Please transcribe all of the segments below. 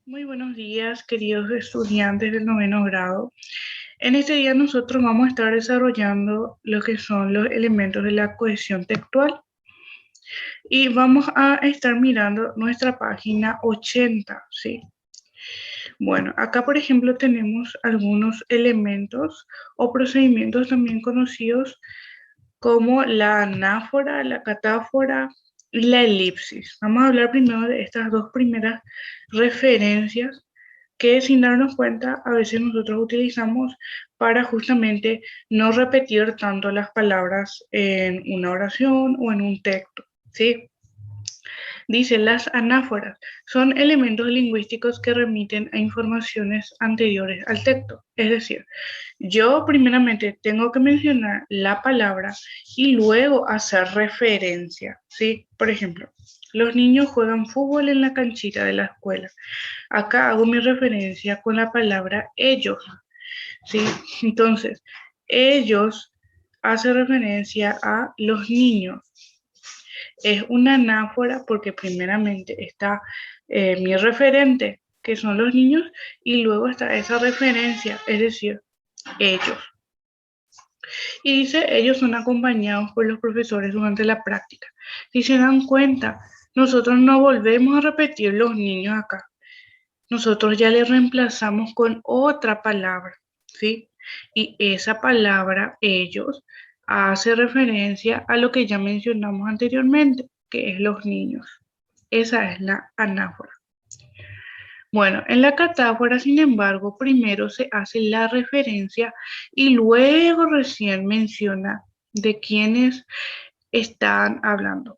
Muy buenos días, queridos estudiantes del noveno grado. En este día nosotros vamos a estar desarrollando lo que son los elementos de la cohesión textual y vamos a estar mirando nuestra página 80, ¿sí? Bueno, acá por ejemplo tenemos algunos elementos o procedimientos también conocidos como la anáfora, la catáfora y la elipsis. Vamos a hablar primero de estas dos primeras referencias que sin darnos cuenta a veces nosotros utilizamos para justamente no repetir tanto las palabras en una oración o en un texto, ¿sí? Dice, las anáforas son elementos lingüísticos que remiten a informaciones anteriores al texto. Es decir, yo primeramente tengo que mencionar la palabra y luego hacer referencia, ¿sí? Por ejemplo, los niños juegan fútbol en la canchita de la escuela. Acá hago mi referencia con la palabra ellos, ¿sí? Entonces, ellos hace referencia a los niños. Es una anáfora porque primeramente está mi referente, que son los niños, y luego está esa referencia, es decir, ellos. Y dice, ellos son acompañados por los profesores durante la práctica. Si se dan cuenta, nosotros no volvemos a repetir los niños acá. Nosotros ya le reemplazamos con otra palabra, ¿sí? Y esa palabra, ellos, hace referencia a lo que ya mencionamos anteriormente, que es los niños. Esa es la anáfora. Bueno, en la catáfora, sin embargo, primero se hace la referencia y luego recién menciona de quiénes están hablando.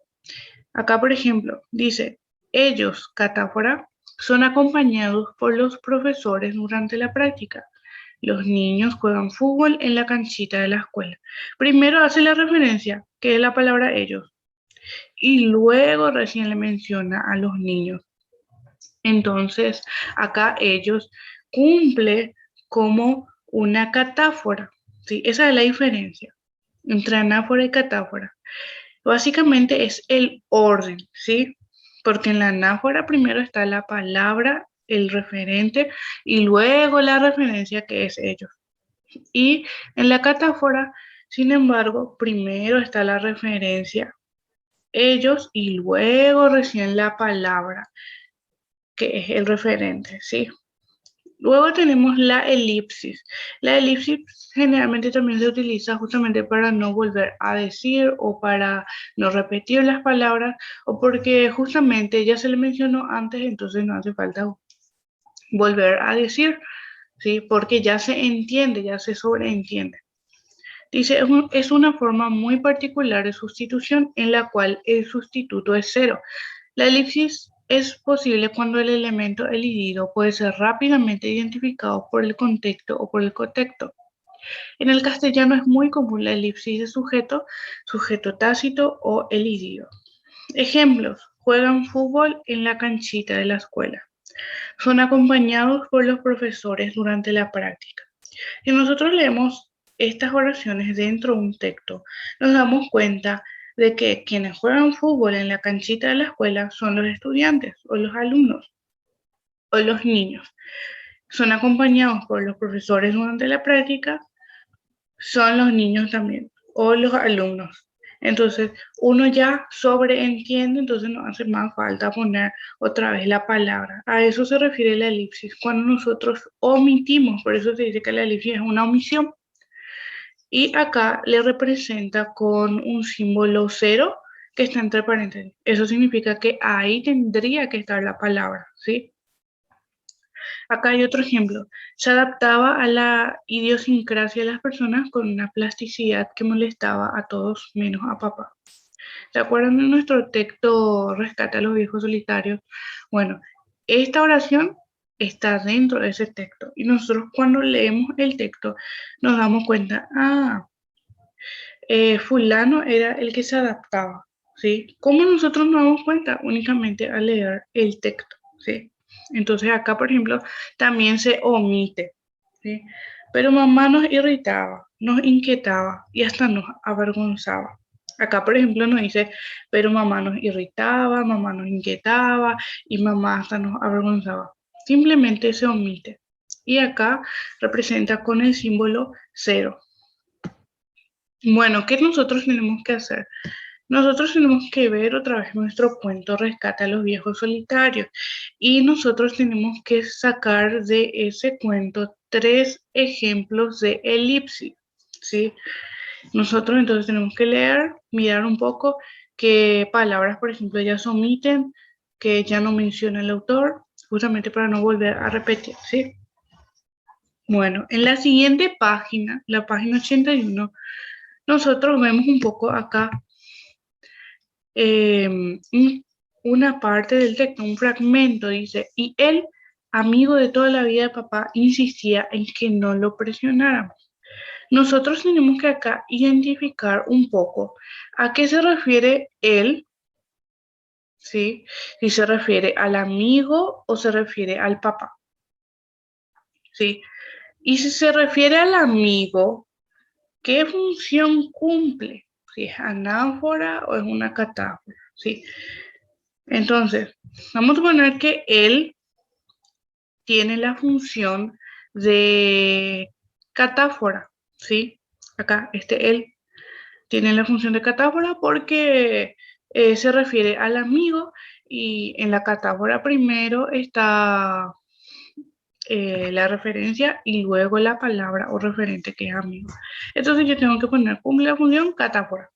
Acá, por ejemplo, dice, ellos, catáfora, son acompañados por los profesores durante la práctica. Los niños juegan fútbol en la canchita de la escuela. Primero hace la referencia, que es la palabra ellos, y luego recién le menciona a los niños. Entonces, acá ellos cumple como una catáfora, ¿sí? Esa es la diferencia entre anáfora y catáfora. Básicamente es el orden, ¿sí? Porque en la anáfora primero está la palabra, el referente y luego la referencia que es ellos. Y en la catáfora, sin embargo, primero está la referencia, ellos y luego recién la palabra que es el referente, ¿sí? Luego tenemos la elipsis. La elipsis generalmente también se utiliza justamente para no volver a decir o para no repetir las palabras o porque justamente ya se le mencionó antes, entonces no hace falta volver a decir, ¿sí? Porque ya se entiende, ya se sobreentiende. Dice, es una forma muy particular de sustitución en la cual el sustituto es cero. La elipsis es posible cuando el elemento elidido puede ser rápidamente identificado por el contexto o por el cotexto. En el castellano es muy común la elipsis de sujeto, sujeto tácito o elidido. Ejemplos, juegan fútbol en la canchita de la escuela. Son acompañados por los profesores durante la práctica. Si nosotros leemos estas oraciones dentro de un texto, nos damos cuenta de que quienes juegan fútbol en la canchita de la escuela son los estudiantes o los alumnos o los niños. Son acompañados por los profesores durante la práctica, son los niños también o los alumnos. Entonces, uno ya sobreentiende, entonces no hace más falta poner otra vez la palabra. A eso se refiere la elipsis, cuando nosotros omitimos, por eso se dice que la elipsis es una omisión. Y acá le representa con un símbolo cero que está entre paréntesis. Eso significa que ahí tendría que estar la palabra, ¿sí? Acá hay otro ejemplo. Se adaptaba a la idiosincrasia de las personas con una plasticidad que molestaba a todos menos a papá. ¿Se acuerdan de nuestro texto Rescate a los viejos solitarios? Bueno, esta oración está dentro de ese texto y nosotros cuando leemos el texto nos damos cuenta, fulano era el que se adaptaba, ¿sí? ¿Cómo nosotros nos damos cuenta? Únicamente al leer el texto, ¿sí? Entonces acá, por ejemplo, también se omite, ¿sí? Pero mamá nos irritaba, nos inquietaba y hasta nos avergonzaba. Acá, por ejemplo, nos dice, pero mamá nos irritaba, mamá nos inquietaba y mamá hasta nos avergonzaba. simplemente se omite. Y acá representa con el símbolo 0. Bueno, ¿qué nosotros tenemos que hacer? Nosotros tenemos que ver otra vez nuestro cuento Rescata a los viejos solitarios y nosotros tenemos que sacar de ese cuento 3 ejemplos de elipsis, ¿sí? Nosotros entonces tenemos que leer, mirar un poco qué palabras, por ejemplo, ya se omiten, que ya no menciona el autor, justamente para no volver a repetir, ¿sí? Bueno, en la siguiente página, la página 81, nosotros vemos un poco acá una parte del texto, un fragmento, dice, y él, amigo de toda la vida de papá, insistía en que no lo presionáramos. Nosotros tenemos que acá identificar un poco a qué se refiere él, ¿sí? Si se refiere al amigo o se refiere al papá, ¿sí? Y si se refiere al amigo, ¿qué función cumple? Si es anáfora o es una catáfora, ¿sí? Entonces, vamos a poner que él tiene la función de catáfora, ¿sí? Acá, él tiene la función de catáfora porque se refiere al amigo y en la catáfora primero está la referencia y luego la palabra o referente que es amigo. Entonces yo tengo que poner cumple la función catáfora.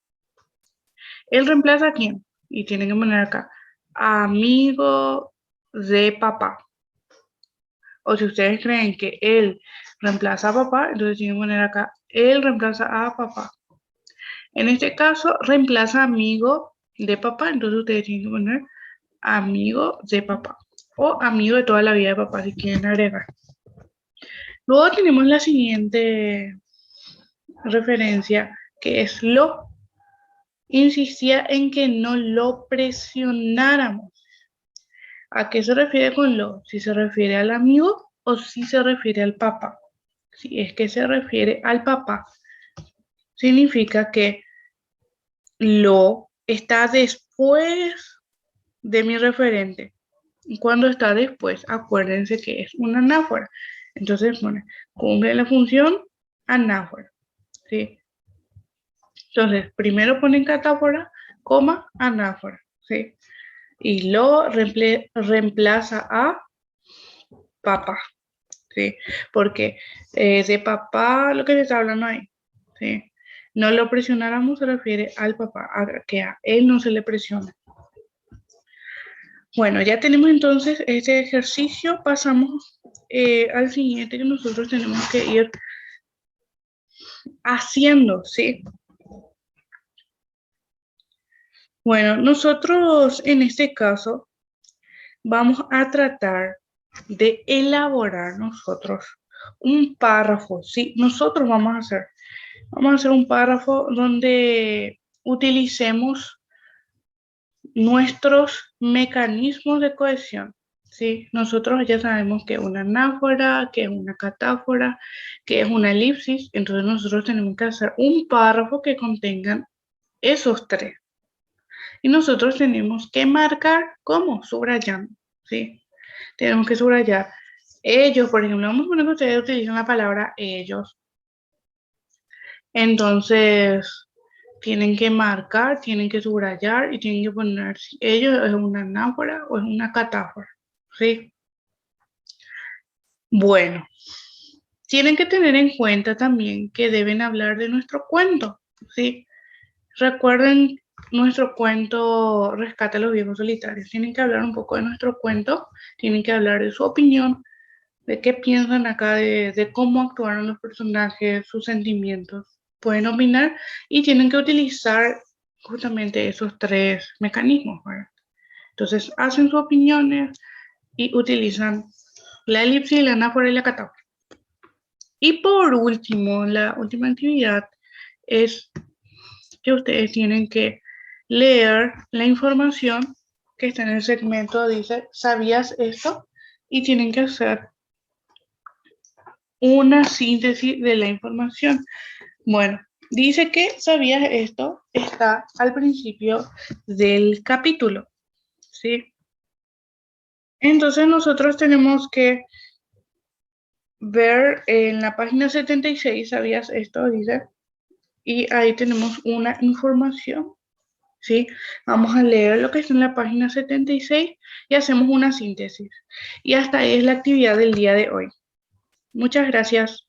Él reemplaza a quién y tienen que poner acá amigo de papá. O si ustedes creen que él reemplaza a papá, entonces tienen que poner acá él reemplaza a papá. En este caso, reemplaza amigo de papá, entonces ustedes tienen que poner amigo de papá o amigo de toda la vida de papá si quieren agregar. Luego tenemos la siguiente referencia que es lo. Insistía en que no lo presionáramos. ¿A qué se refiere con lo? Si se refiere al amigo o si se refiere al papá. Si es que se refiere al papá, significa que lo está después de mi referente. Y cuando está después, acuérdense que es una anáfora. Entonces pone, cumple la función anáfora. ¿Sí? Entonces, primero ponen catáfora, coma, anáfora. ¿Sí? Y lo reemplaza a papá. ¿Sí? Porque de papá, lo que se está hablando ahí. ¿Sí? No lo presionáramos se refiere al papá, a que a él no se le presiona. Bueno, ya tenemos entonces este ejercicio, pasamos al siguiente que nosotros tenemos que ir haciendo, ¿sí? Bueno, nosotros en este caso vamos a tratar de elaborar nosotros un párrafo, ¿sí? Nosotros vamos a hacer un párrafo donde utilicemos nuestros mecanismos de cohesión. ¿Sí? Nosotros ya sabemos que es una anáfora, que es una catáfora, que es una elipsis, entonces nosotros tenemos que hacer un párrafo que contengan esos tres. Y nosotros tenemos que marcar cómo, subrayando, ¿sí? Tenemos que subrayar ellos, por ejemplo, vamos a poner que ustedes utilizan la palabra ellos. Entonces, tienen que marcar, tienen que subrayar y tienen que poner si ellos es una anáfora o es una catáfora, ¿sí? Bueno, tienen que tener en cuenta también que deben hablar de nuestro cuento, ¿sí? Recuerden nuestro cuento Rescata a los viejos solitarios. Tienen que hablar un poco de nuestro cuento, tienen que hablar de su opinión, de qué piensan acá, de cómo actuaron los personajes, sus sentimientos. Pueden opinar y tienen que utilizar justamente esos tres mecanismos, ¿verdad? Entonces, hacen sus opiniones y utilizan la elipsis, la anáfora y la catáfora. Y por último, la última actividad es que ustedes tienen que leer la información que está en el segmento, dice, ¿sabías esto? Y tienen que hacer una síntesis de la información. Bueno, dice que ¿sabías esto? Está al principio del capítulo, ¿sí? Entonces nosotros tenemos que ver en la página 76, ¿sabías esto? Dice, y ahí tenemos una información, ¿sí? Vamos a leer lo que está en la página 76 y hacemos una síntesis. Y hasta ahí es la actividad del día de hoy. Muchas gracias.